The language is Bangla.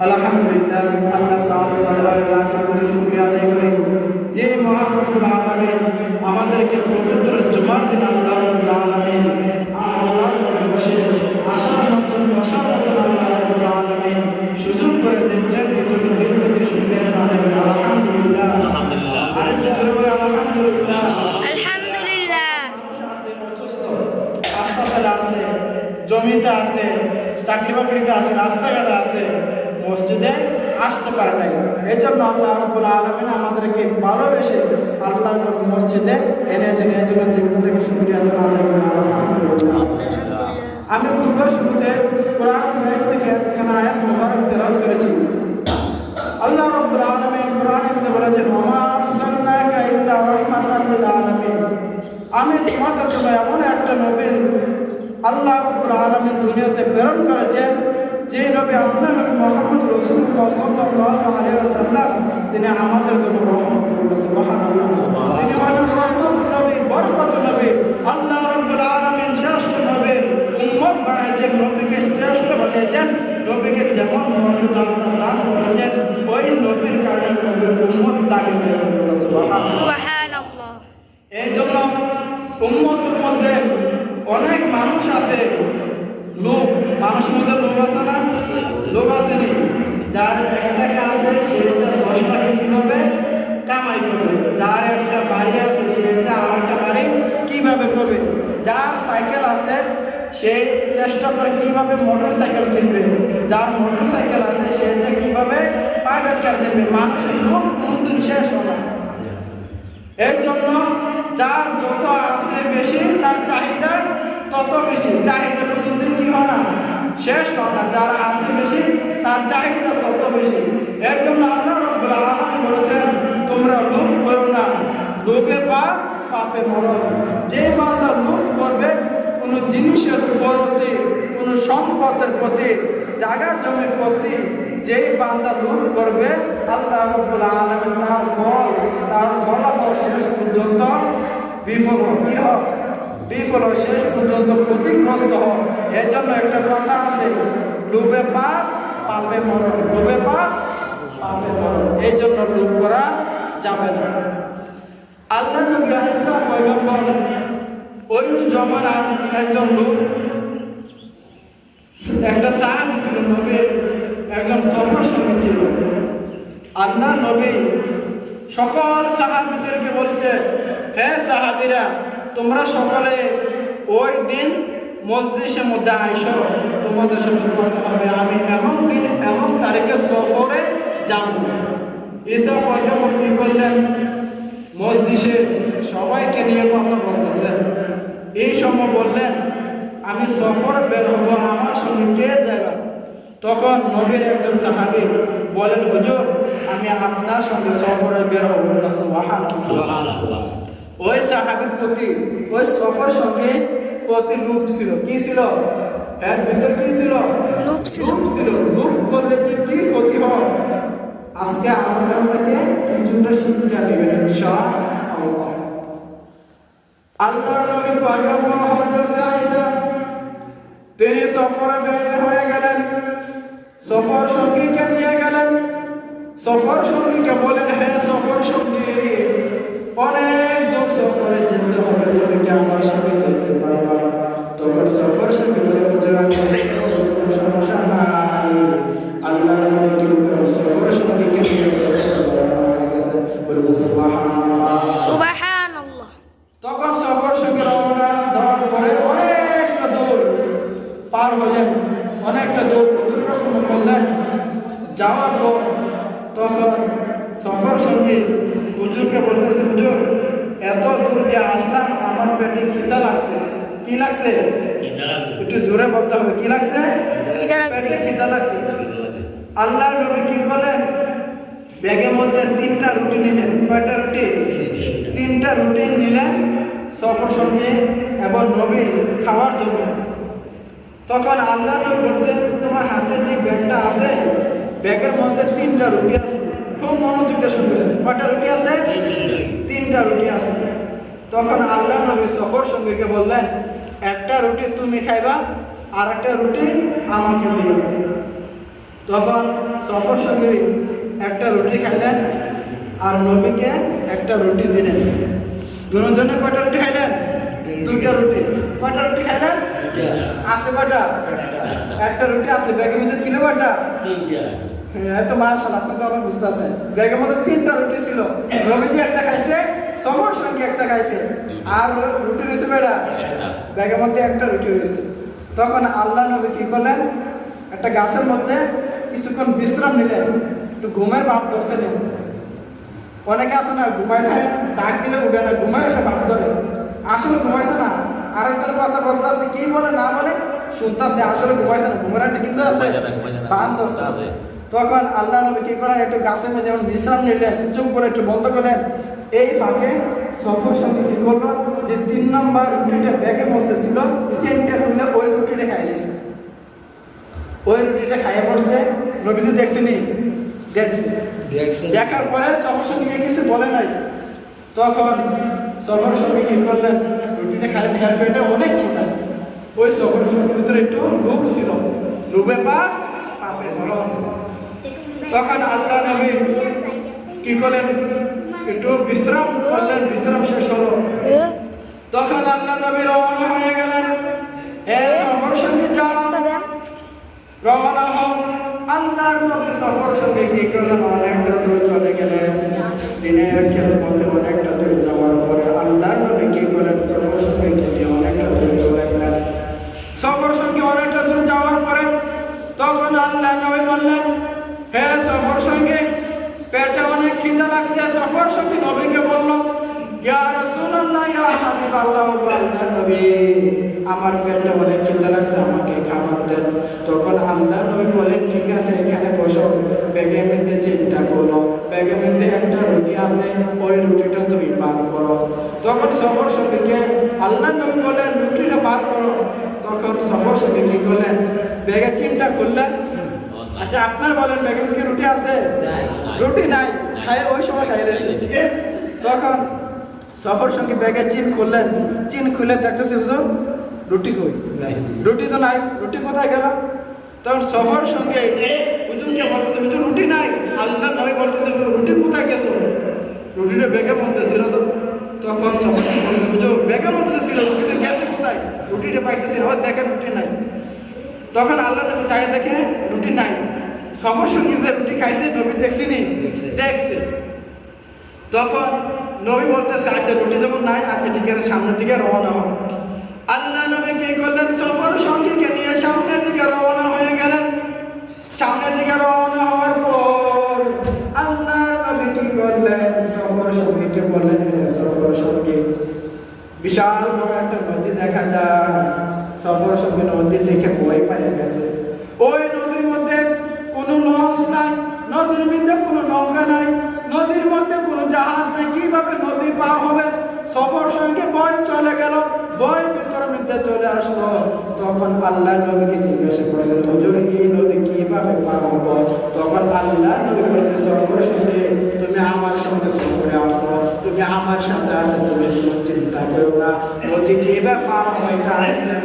আলহামদুলিল্লাহ, আল্লাহ তাআলার কাছে শুকরিয়া আদায় করি যে মহান রব্বুল আলামিন আমাদেরকে পবিত্র জুমার দিন আল্লাহ রব্বুল আলামিন আল্লাহর দিবসে আসার মতন বসার মতন আল্লাহ রব্বুল আলামিন সুযোগ করে দিচ্ছেন। এই জন্য দিল থেকে শুকরিয়া আদায় করি। আলহামদুলিল্লাহ, আলহামদুলিল্লাহ, আরেকটু জোরে বলি আলহামদুলিল্লাহ। আলহামদুলিল্লাহ। মানুষ আছে অসুস্থ, হাসপাতালে আছে, জমিতে আছে, চাকরি বাকরিতে আছে, রাস্তাঘাটে আছে, মসজিদে আসতে পারে নাই। এই জন্য আল্লাহ রাব্বুল আলামিন আমাদেরকে ভালোবেসে আল্লাহর মসজিদে এনেছেন। এই জন্য দিল থেকে শুকরিয়া আদায় করি। আলহামদুলিল্লাহ। আমি খুতবার শুরুতে কোরআন কারীম থেকে একখানা আয়াত মুবারক তেলাওয়াত করেছি। আল্লাহ রাব্বুল আলামিন কোরআনে বলেছেন, ওয়া আরসালনাকা ইল্লা রাহমাতাল লিল আলামিন। আমি তোমার কাছে এমন একটা নবী আল্লাহ রাব্বুল আলামিন দুনিয়াতে প্রেরণ করেছেন, যে নবী আপনার নবী মুহাম্মদ রাসূলুল্লাহ সাল্লাল্লাহু আলাইহি ওয়াসাল্লাম, তিনি আমাদের জন্য রহমত। সুবহানাল্লাহ। তিনি হলেন রহমত নবী, বরকত নবী। আল্লাহ রাব্বুল আলামিন শ্রেষ্ঠ নবী উম্মত বানিয়েছেন, নবীকে শ্রেষ্ঠ বানিয়েছেন। নবীকে যেমন মর্যাদা আল্লাহ দান করেছেন, ওই নবীর কারণে নবীর উম্মত দাবি হয়েছে। সুবহানাল্লাহ। এই জন্য উম্মতের মধ্যে অনেক মানুষ আছে, লোভ, মানুষের মধ্যে লোভ আছে না? লোভ আসেনি? যার এক টাকা আছে সে 10 টাকা কিভাবে কামাই করবে, যার একটা বাড়ি আছে সে আর একটা বাড়ি কিভাবে করবে, যার সাইকেল আছে সে চেষ্টা করে কিভাবে মোটর সাইকেল কিনবে, যার মোটর সাইকেল আছে সে কিভাবে প্রাইভেট কার কিনবে। মানুষের লোভ কোনোদিন শেষ হয় না। এই জন্য যার যত আছে বেশি, তার চাহিদা তত বেশি। চাহিদা কোনোদিন কি হয় না, শেষ হয় না। যার আছে বেশি, তার চাহিদা তত বেশি। এর জন্য আল্লাহ রাব্বুল আলামিন বলেছেন, তোমরা লোভ করো না, লোভে পাপ, পাপে মরণ। যে বান্দা লোভ করবে কোনো জিনিসের প্রতি, কোনো সম্পদের প্রতি, জায়গা জমির প্রতি, যেই বান্দা লোভ করবে আল্লাহ রাব্বুল আলামিন তার ফলাফল শেষ পর্যন্ত বিফল হয়, বিফল হয়, শেষ পর্যন্ত ক্ষতিগ্রস্ত হয়। এর জন্য একটা কথা আছে, লোভে পাপ, পাপে মরণ। লোভে পাপ, পাপে মরণ। এই জন্য লোভ করা যাবে না। আল্লাহ নবী ঈসা পয়গম্বর ওই জমানার একজন লোক, একটা সাহাবী ছিল, নবীর একজন সফর সঙ্গী ছিল। আল্লাহ নবী সকল সাহাবীদেরকে বলছে, হে সাহাবীরা, তোমরা সকলে ওই দিন মজলিসের মধ্যে আইসো, তোমাদের সাথে কথা হবে। আমি এমন দিন এমন তারিখে সফরে যাব। ঈসা পয়গম্বর কি করলেন, মজলিসে সবাইকে নিয়ে কথা বলতেছেন। এই সময় বললেন, আমি সফর বের হব, আমার সঙ্গে কে যাবে? তখন নবীর একজন সাহাবী বলেন, হুজুর, আমি আপনার সঙ্গে সফরে বের হব। সুবহানাল্লাহ। ওই সাহাবীর প্রতি, ওই সফর সঙ্গে প্রতি লোভ ছিল। কি ছিল? এর ভিতর কি ছিল? লোভ ছিল। লোভ করলে যে কি ক্ষতি হয়, আজকে আলোচনা থেকে কিছুটা শিক্ষা নেবেন ইনশাআল্লাহ। আল্লাহর নবী পয়গম্বর হযরত ঈসা তিনি সফরে বের হয়ে গেলেন, সফর সঙ্গীকে নিয়ে গেলেন। সফর সঙ্গীকে বলেন, হে সফর সঙ্গী, অনেক দূর সফরে যেতে হবে, তুমি কি আমার সঙ্গে যেতে পারবা? তখন সফর সঙ্গী বলে, হুজুর, কোনো সমস্যা নাই। আল্লাহর নবী কি করে সফর সঙ্গীকে নিয়ে গেছে, বলুন সুবহানাল্লাহ। সুবহানাল্লাহ। তখন সফর সঙ্গী রওনা দেওয়ার পরে অনেকটা দূর পার হলেন, অনেকটা দূর অতিক্রম করলেন। যাওয়ার পর তখন সফর সঙ্গী হুজুরকে বলতেছে, হুজুর, এত দূর যে আসলাম, আমার পেটে খিদা লাগছে। কি লাগছে? একটু জোরে বলতে হবে। কি লাগছে? পেটে খিদা লাগছে। আল্লাহ নবী কি করলেন, ব্যাগের মধ্যে 3টা রুটি নিলেন। কয়টা রুটি? 3টা রুটি নিলেন সফর সঙ্গে এবং নবী খাওয়ার জন্য। তখন আল্লাহ নবী বলছেন, তোমার হাতে যে ব্যাগটা আছে, ব্যাগের মধ্যে 3টা রুটি আছে। খুব মনোযোগ দিয়ে শুনবেন। কয়টা রুটি আছে? 3টা রুটি আছে। তখন আল্লাহ নবী সফর সঙ্গীকে বললেন, একটা রুটি তুমি খাইবা, আর একটা রুটি আমাকে দিবে। তখন সফর সঙ্গী একটা রুটি খাইলেন আর নবীকে একটা রুটি দিলেন। দুজনে কয়টা রুটি খাইলেন? দুইটা রুটি। কয়টা রুটি খাইলেন? আছে কয়টা? একটা রুটি আছে। ব্যাগের মধ্যে ছিল কয়টা? এত মাশাআল্লাহ, আপনি তো অনেক বুঝতে আছেন। ব্যাগের মধ্যে 3টা রুটি ছিল। নবীজি একটা খাইছে, সফর সঙ্গী একটা খাইছে, আর রুটি রয়েছে কয়টা? ব্যাগের মধ্যে একটা রুটি রয়েছে। তখন আল্লাহ নবী কি করলেন? একটা গাছের মধ্যে কিছুক্ষণ বিশ্রাম নিলেন, একটু ঘুমের ভাব ধরছিলেন। অনেকে আছে না, ঘুমায় থাকে, ডাক দিলে উঠে না, ঘুমের একটা ভাব ধরে। আসলে ঘুমাইছে না, আরেকজনের কথা বলতে আছে, কি বলে না বলে শুনতেছে, আসলে ঘুমাইছে না, ঘুমের একটা কিন্তু আছে, বান ধরছে। তখন আল্লাহ নবী কি করেন? একটু গাছের মধ্যে যেমন বিশ্রাম নিলেন, চুপ করে একটু বন্ধ করলেন। এই ফাঁকে সফর সঙ্গে কি করলো? যে 3 নম্বর রুটিটা ব্যাগের মধ্যে ছিল, চেনটা খুলে ওই রুটিটা খাই নিয়েছে। ওই রুটিটা খাইয়ে পড়ছে। নবীজি দেখছেনি? দেখছে। দেখার পরে সফর সঙ্গীকে কিছু বলে নাই। তখন সফর সঙ্গী কি করলেন? রুটিটা খাইলেন, হেয়ার ফেটে অনেক ছোটা। ওই সফর সঙ্গীর ভিতরে একটু লোভ ছিল, লোভে পাপে মরণ। তখন আল্লাহ নবী কি করলেন? একটু বিশ্রাম করলেন, বিশ্রাম শেষ হলো। তখন আল্লাহ নবী রওনা হয়ে গেলেন। সফর সঙ্গী যাও, রওনা হন। আল্লাহর নবী সফর সঙ্গে কি করলেন? অনেকটা দূর চলে গেলেন। দিনের খেদমতে অনেকটা দূর যাওয়ার পরে আল্লাহর নবী কি করলেন? সফর সঙ্গে অনেকটা দূর চলে গেলেন। সফর সঙ্গে অনেকটা দূর যাওয়ার পরে তখন আল্লাহ নবী বললেন, হে সফর সঙ্গে, পেটে অনেক খিদা লাগছে। সফর সঙ্গে নবীকে বলল, ইয়া রাসূলুল্লাহ, ইয়া হাবিবাল্লাহ, আল্লাহর নবী, আমার পেটে অনেক খিদা লাগছে, আমাকে খাবার দেন। তখন আল্লাহ নবী বলেন, ঠিক আছে, এখানে বসো, ব্যাগের মধ্যে চিন্তা করো, ব্যাগের মধ্যে একটা রুটি আছে, ওই রুটিটা তুমি পার করো। তখন সফর সঙ্গীকে আল্লাহ নবী বলেন, রুটিটা পার করো। তখন সফর সঙ্গী কি করলেন? ব্যাগের চিনটা খুললেন। আচ্ছা, আপনার বলেন, ব্যাগের মধ্যে রুটি আছে? রুটি নাই, খায় ওই সময় খাইয়ে দিয়েছে। তখন সফর সঙ্গী ব্যাগের চিন খুললেন। চিন খুলে দেখতেছে, হুজুর রুটি কই? রুটি তো নাই, রুটি কোথায় গেল? তখন সফর সঙ্গে হুজুরকে বলতে, হুজুর রুটি নাই। আল্লাহ নবী বলতেছে, রুটি কোথায় গেছে? রুটিটা ব্যাগের মধ্যে ছিল। তো তখন সফর সঙ্গে বলতে, হুজুর ব্যাগের মধ্যে ছিল, রুটিটা গেছে কোথায়? রুটিটা পাইতেছি না, দেখেন রুটি নাই। তখন আল্লাহ নবী চাই দেখে রুটি নাই। সফর সঙ্গী যে রুটি খাইছে, নবী দেখছিনি? দেখছে। তখন নবী বলতেছে, আচ্ছা রুটি যখন নাই, আচ্ছা ঠিক আছে, সামনের দিকে রওনা হন। আল্লাহ নবী কি করলেন? সফর সঙ্গীকে নিয়ে সামনের দিকে রওনা হয়ে গেলেন। সামনের দিকে রওনা হওয়ার পর আল্লাহ নবী কি করলেন? সফর সঙ্গীকে বললেন, সফর সঙ্গী, বিশাল বড় একটা নদী দেখা যায়। সফর সঙ্গী নদী দেখে ভয় পেয়ে গেছে। ওই নদীর মধ্যে কোনো লঞ্চ নাই, নদীর মধ্যে কোনো নৌকা নাই, নদীর মধ্যে কোনো জাহাজ নাই, কিভাবে নদী পার হবে? সফর সঙ্গে ভয় চলে গেল, ভয় ভিতর মধ্যে চলে আসলো। তখন আল্লাহ নবীকে জিজ্ঞাসা করেছেন, হুজুর এই নদী কিভাবে পার হব? তখন আল্লাহ নবী বলেছে, সফর সঙ্গে তুমি আমার সঙ্গে সফরে আসো, তুমি আমার সাথে আসো, তুমি কোনো চিন্তা করো না, নদী কিভাবে পার হয় এটা আমি